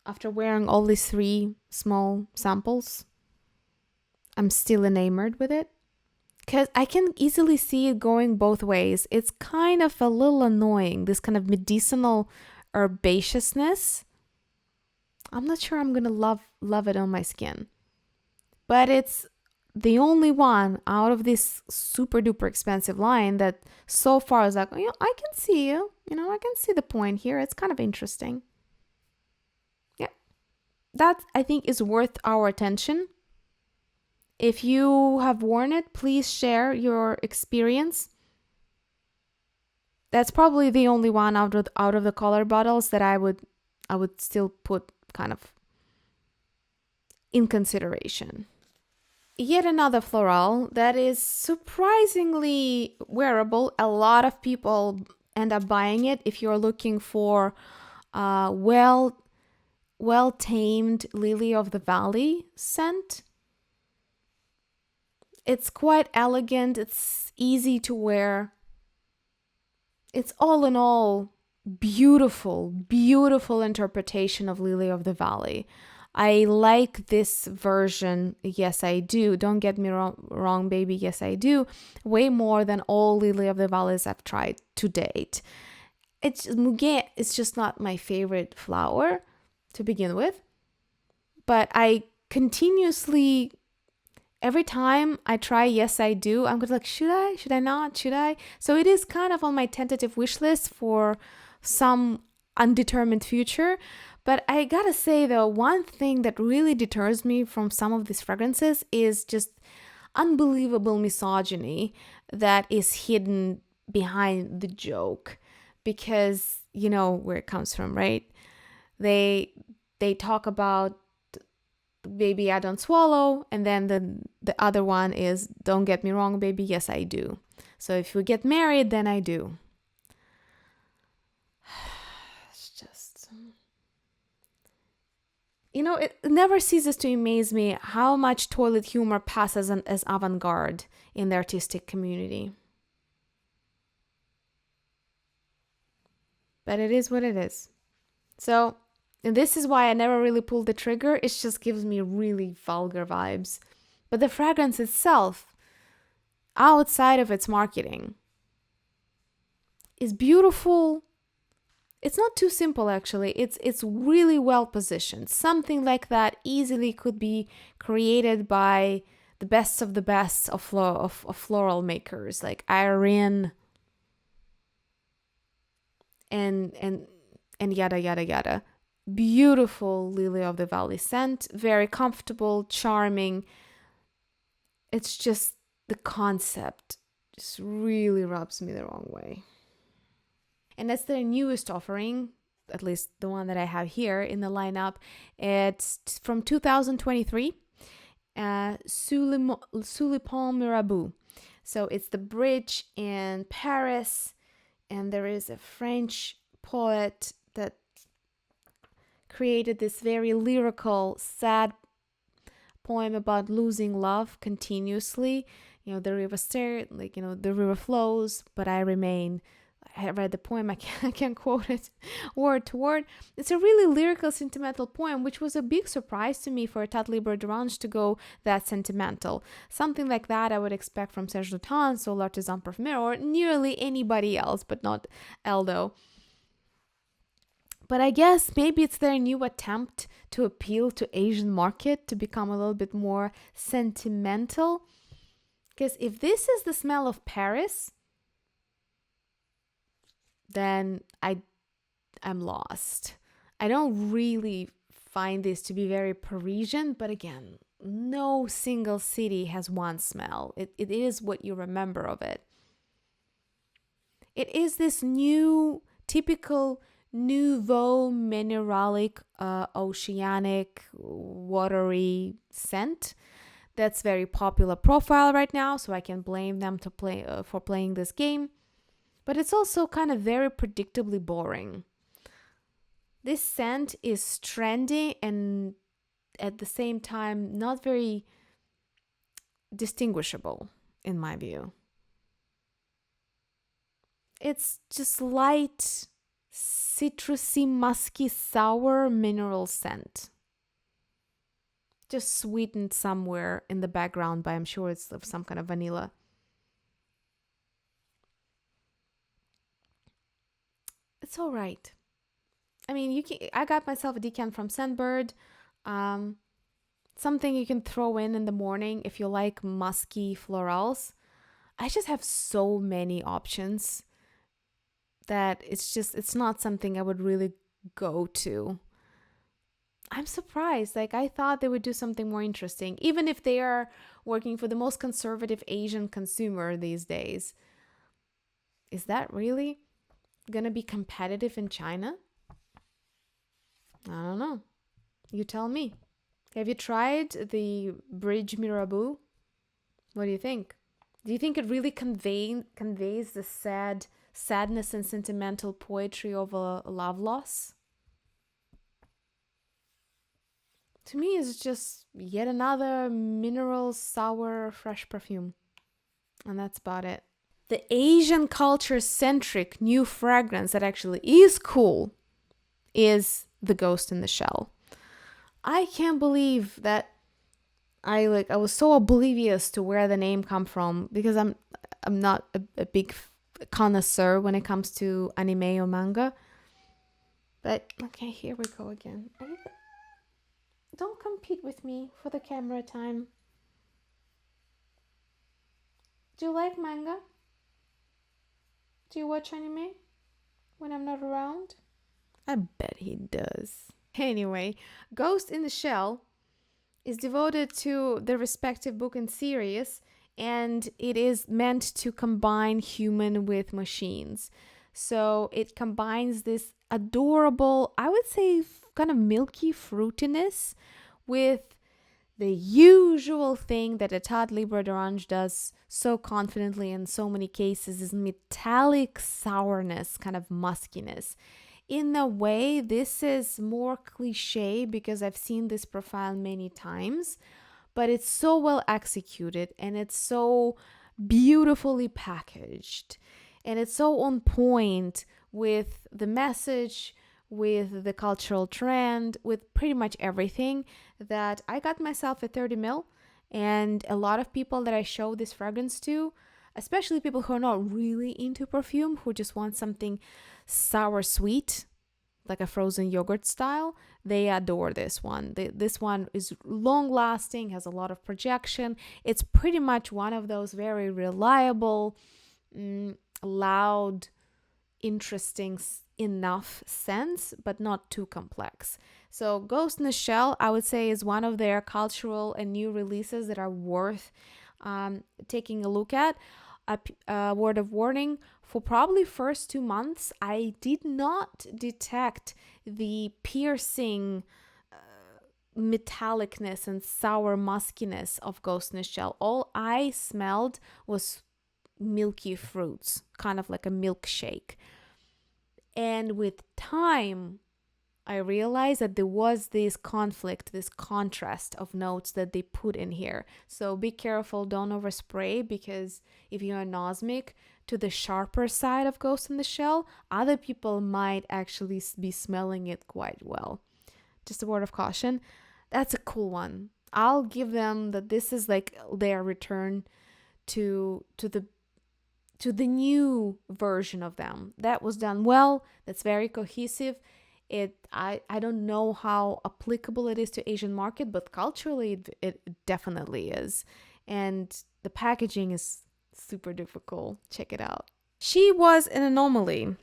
after wearing all these 3 small samples, I'm still enamored with it. Because I can easily see it going both ways. It's kind of a little annoying, this kind of medicinal herbaceousness. I'm not sure I'm going to love it on my skin. But it's the only one out of this super duper expensive line that so far is like, I can see you. I can see the point here. It's kind of interesting. Yeah. That, I think, is worth our attention. If you have worn it, please share your experience. That's probably the only one out of the color bottles that I would still put kind of in consideration. yet another floral that is surprisingly wearable. A lot of people end up buying it if you're looking for well-tamed lily of the valley scent. It's quite elegant, it's easy to wear. It's all in all beautiful, beautiful interpretation of Lily of the Valley. I like this version, yes I do. Don't get me wrong, baby, yes I do. Way more than all Lily of the Valleys I've tried to date. It's Muguet is just not my favorite flower to begin with. But I continuously, every time I try yes I do, I'm gonna like, should I not, should I? So it is kind of on my tentative wish list for some undetermined future. But I gotta say though, one thing that really deters me from some of these fragrances is just unbelievable misogyny that is hidden behind the joke, because you know where it comes from, right? They talk about baby I don't swallow, and then the other one is don't get me wrong, baby, yes I do. So if we get married, then I do. It's just, you know, it never ceases to amaze me how much toilet humor passes as avant-garde in the artistic community. But it is what it is. So, and this is why I never really pulled the trigger. It just gives me really vulgar vibes. But the fragrance itself, outside of its marketing, is beautiful. It's not too simple, actually. It's really well positioned. Something like that easily could be created by the best of the best of floral makers, like Rien and yada yada yada. Beautiful Lily of the Valley scent, very comfortable, charming. It's just the concept just really rubs me the wrong way. And that's their newest offering, at least the one that I have here in the lineup. It's from 2023, Sous Pont Mirabeau. So it's the bridge in Paris, and there is a French poet that created this very lyrical, sad poem about losing love continuously. You know, the river the river flows, but I remain. I read the poem, I can't quote it word to word. It's a really lyrical, sentimental poem, which was a big surprise to me for Etat Libre to go that sentimental. Something like that I would expect from Serge Lutens, Soul Artisan Parfumeur, or nearly anybody else, but not Eldo. But I guess maybe it's their new attempt to appeal to Asian market, to become a little bit more sentimental. Because if this is the smell of Paris, then I'm lost. I don't really find this to be very Parisian, but again, no single city has one smell. It is what you remember of it. It is this new, typical nouveau mineralic, oceanic, watery scent that's very popular profile right now, so I can blame them for playing this game. But it's also kind of very predictably boring. This scent is trendy and at the same time not very distinguishable, in my view. It's just light, citrusy, musky, sour mineral scent. Just sweetened somewhere in the background by, I'm sure it's of some kind of vanilla. It's all right. I mean, I got myself a decant from Scentbird. Something you can throw in the morning if you like musky florals. I just have so many options that it's not something I would really go to. I'm surprised. Like, I thought they would do something more interesting, even if they are working for the most conservative Asian consumer these days. Is that really gonna be competitive in China? I don't know. You tell me. Have you tried the Bridge Mirabeau What do you think? Do you think it really conveys the sadness and sentimental poetry of a love loss? To me, it's just yet another mineral, sour, fresh perfume. And that's about it. The Asian culture-centric new fragrance that actually is cool is the Ghost in the Shell. I can't believe that I was so oblivious to where the name come from, because I'm not a big connoisseur when it comes to anime or manga. But okay, here we go again. Don't compete with me for the camera time. Do you like manga? Do you watch anime when I'm not around? I bet he does. Anyway, Ghost in the Shell is devoted to the respective book and series, and it is meant to combine human with machines. So it combines this adorable, I would say, kind of milky fruitiness with the usual thing that Etat Libre d'Orange does so confidently in so many cases, is metallic sourness, kind of muskiness. In a way, this is more cliche because I've seen this profile many times, but it's so well executed and it's so beautifully packaged and it's so on point with the message, with the cultural trend, with pretty much everything, that I got myself a 30 ml, and a lot of people that I show this fragrance to, especially people who are not really into perfume, who just want something sour sweet, like a frozen yogurt style, they adore this one. This one is long lasting, has a lot of projection. It's pretty much one of those very reliable, loud, interesting enough scents, but not too complex. So Ghost in the Shell, I would say, is one of their cultural and new releases that are worth taking a look at. A word of warning, for probably first 2 months, I did not detect the piercing metallicness and sour muskiness of Ghost in the Shell. All I smelled was milky fruits, kind of like a milkshake. And with time, I realized that there was this conflict, this contrast of notes that they put in here. So be careful, don't overspray, because if you're anosmic to the sharper side of Ghost in the Shell, other people might actually be smelling it quite well. Just a word of caution. That's a cool one. I'll give them that this is like their return to the new version of them. That was done well. That's very cohesive. I don't know how applicable it is to Asian market, but culturally it definitely is. And the packaging is super difficult. Check it out. She was an anomaly.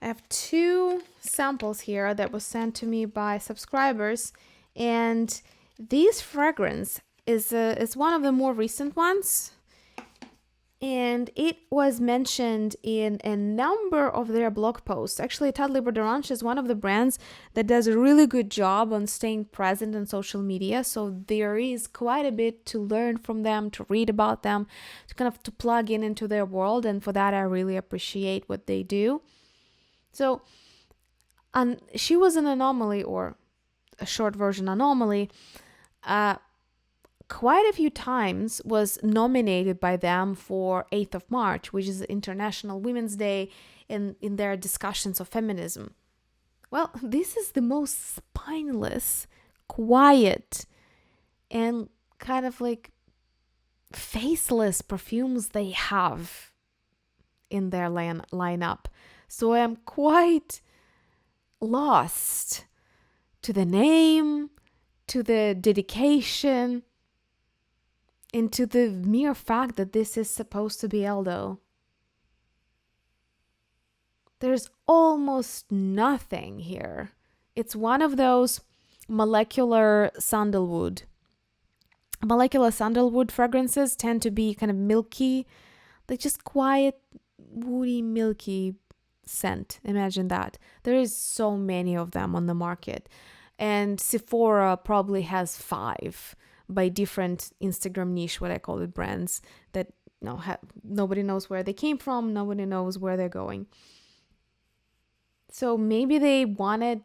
I have 2 samples here that was sent to me by subscribers, and this fragrance is one of the more recent ones. And it was mentioned in a number of their blog posts. Actually, Etat Libre d'Orange is one of the brands that does a really good job on staying present on social media. So there is quite a bit to learn from them, to read about them, to kind of to plug into their world. And for that, I really appreciate what they do. So she was an anomaly, or a short version anomaly. Quite a few times was nominated by them for 8th of March, which is International Women's Day, in their discussions of feminism. Well, this is the most spineless, quiet, and kind of like faceless perfumes they have in their lineup. So I'm quite lost to the name, to the dedication, into the mere fact that this is supposed to be Eldo. There's almost nothing here. It's one of those molecular sandalwood. Molecular sandalwood fragrances tend to be kind of milky, like just quiet, woody, milky scent. Imagine that. There is so many of them on the market. And Sephora probably has 5. by different Instagram niche, what I call it, brands that nobody knows where they came from, nobody knows where they're going. So maybe they wanted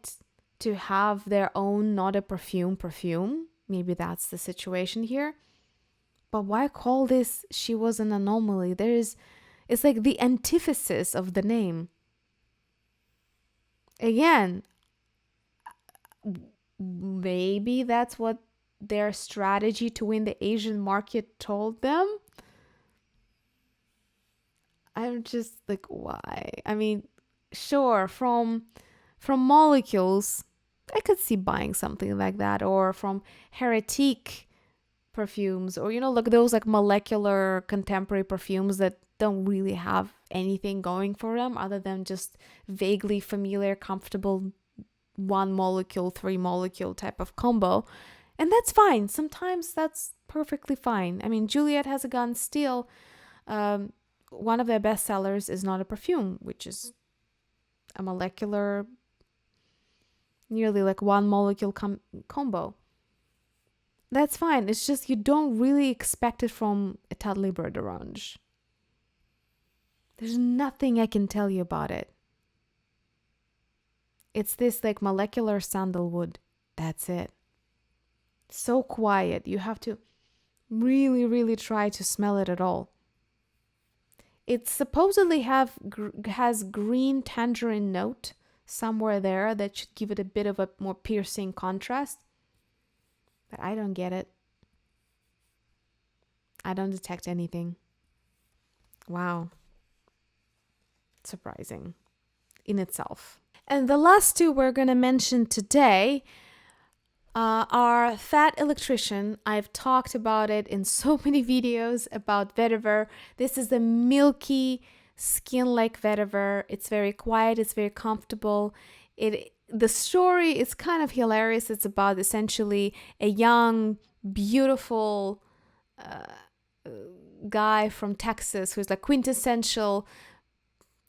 to have their own, not a perfume. Maybe that's the situation here. But why call this She Was an Anomaly? It's like the antithesis of the name. Again, maybe that's what their strategy to win the Asian market told them. I'm just like, why? I mean, sure, from molecules, I could see buying something like that, or from heretic perfumes, or like those like molecular contemporary perfumes that don't really have anything going for them other than just vaguely familiar, comfortable 1 molecule, 3 molecule type of combo. And that's fine. Sometimes that's perfectly fine. I mean, Juliet Has a Gun still, one of their best sellers is not a perfume, which is a molecular, nearly like 1 molecule combo. That's fine. It's just you don't really expect it from Etat Libre d'Orange. There's nothing I can tell you about it. It's this like molecular sandalwood. That's it. So quiet. You have to really, really try to smell it at all. It supposedly has green tangerine note somewhere there that should give it a bit of a more piercing contrast. But I don't get it. I don't detect anything. Wow. Surprising in itself. And the last 2 we're going to mention today are Fat Electrician. I've talked about it in so many videos about vetiver. This is the milky skin-like vetiver. It's very quiet. It's very comfortable. The story is kind of hilarious. It's about essentially a young, beautiful guy from Texas who's like quintessential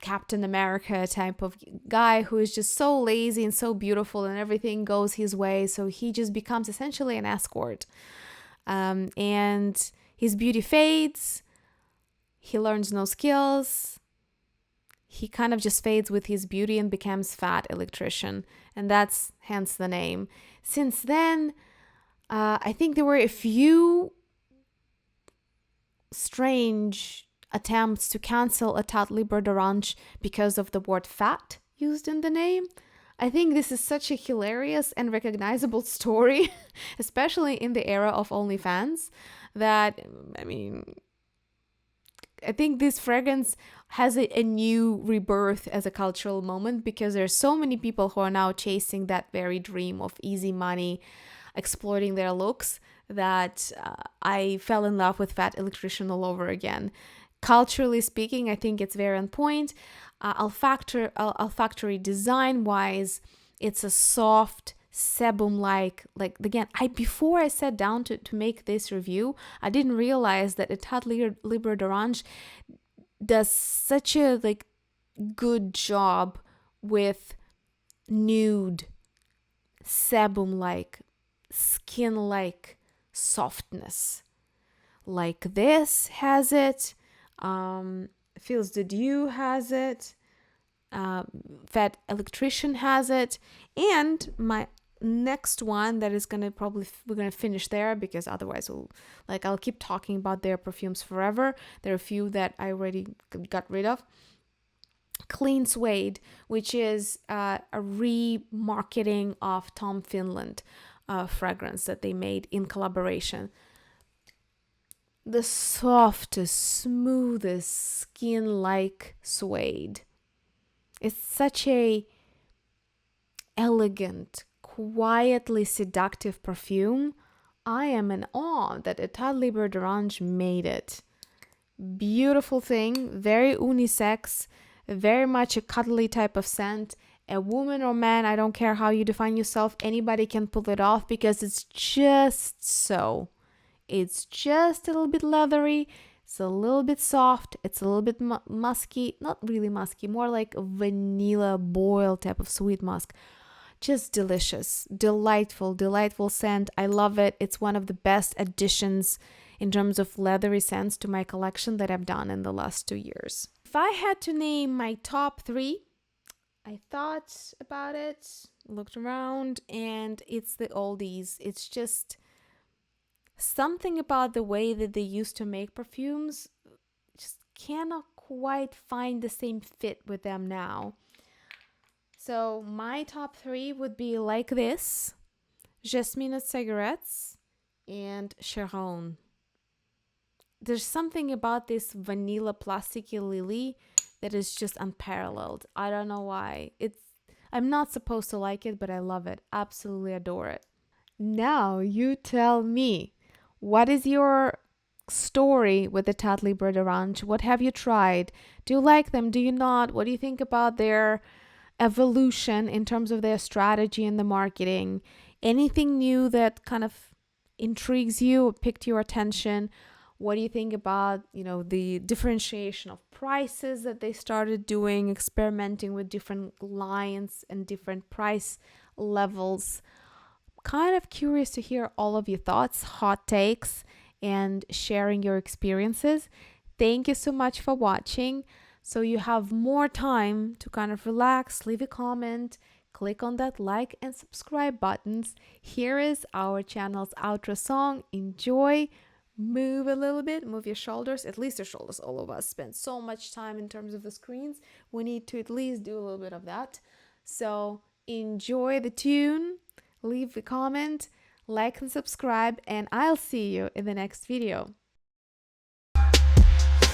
Captain America type of guy who is just so lazy and so beautiful and everything goes his way. So he just becomes essentially an escort. And his beauty fades. He learns no skills. He kind of just fades with his beauty and becomes Fat Electrician. And that's hence the name. Since then, I think there were a few strange attempts to cancel Etat Libre d'Orange because of the word fat used in the name. I think this is such a hilarious and recognizable story, especially in the era of OnlyFans, that, I mean, I think this fragrance has a new rebirth as a cultural moment because there's so many people who are now chasing that very dream of easy money, exploiting their looks, that I fell in love with Fat Electrician all over again. Culturally speaking, I think it's very on point. Olfactory design-wise, it's a soft, sebum-like, again, before I sat down to make this review, I didn't realize that Etat Libre d'Orange does such a good job with nude, sebum-like, skin-like softness. Like this has it. Feels the Dieu has it. Fat Electrician has it. And my next one that is we're gonna finish there because otherwise I'll keep talking about their perfumes forever. There are a few that I already got rid of. Clean Suede, which is a remarketing of Tom Finland fragrance that they made in collaboration. The softest, smoothest, skin-like suede. It's such a elegant, quietly seductive perfume. I am in awe that Etat Libre d'Orange made it. Beautiful thing, very unisex, very much a cuddly type of scent. A woman or man, I don't care how you define yourself, anybody can pull it off because it's just so. It's just a little bit leathery, it's a little bit soft, it's a little bit musky, not really musky, more like a vanilla boil type of sweet musk. Just delicious, delightful scent. I love it. It's one of the best additions in terms of leathery scents to my collection that I've done in the last 2 years. If I had to name my top 3, I thought about it, looked around, and it's the oldies. It's just something about the way that they used to make perfumes, just cannot quite find the same fit with them now. So my top 3 would be like this: Jasmin and Sigarettes and Charogne. There's something about this vanilla plasticky Lilly that is just unparalleled. I don't know why. I'm not supposed to like it, but I love it. Absolutely adore it. Now you tell me, what is your story with the Etat Libre d'Orange? What have you tried? Do you like them? Do you not? What do you think about their evolution in terms of their strategy and the marketing? Anything new that kind of intrigues you or picked your attention? What do you think about, the differentiation of prices that they started doing, experimenting with different lines and different price levels? Kind of curious to hear all of your thoughts, hot takes, and sharing your experiences. Thank you so much for watching. So you have more time to kind of relax, leave a comment, click on that like and subscribe buttons. Here is our channel's outro song. Enjoy. Move a little bit, move your shoulders, at least your shoulders. All of us spend so much time in terms of the screens. We need to at least do a little bit of that. So enjoy the tune, leave a comment, like and subscribe, and I'll see you in the next video.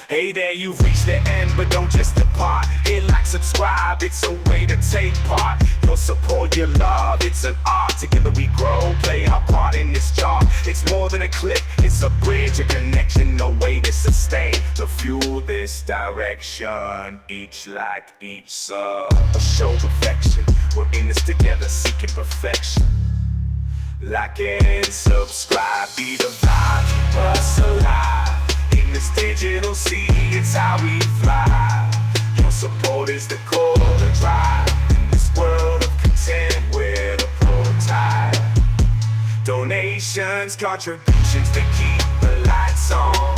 Hey there, you've reached the end, but don't just depart. Hit like, subscribe, it's a way to take part. Your support, your love, it's an art. Together we grow, play our part in this chart. It's more than a clip, it's a bridge, a connection, no way to sustain. To fuel this direction, each light, each soul. A show perfection, we're in this together, seeking perfection. Like and subscribe, be the vibe, keep us alive. In this digital sea, it's how we fly. Your support is the core, the drive. In this world of content, we're the prototype. Donations, contributions to keep the lights on.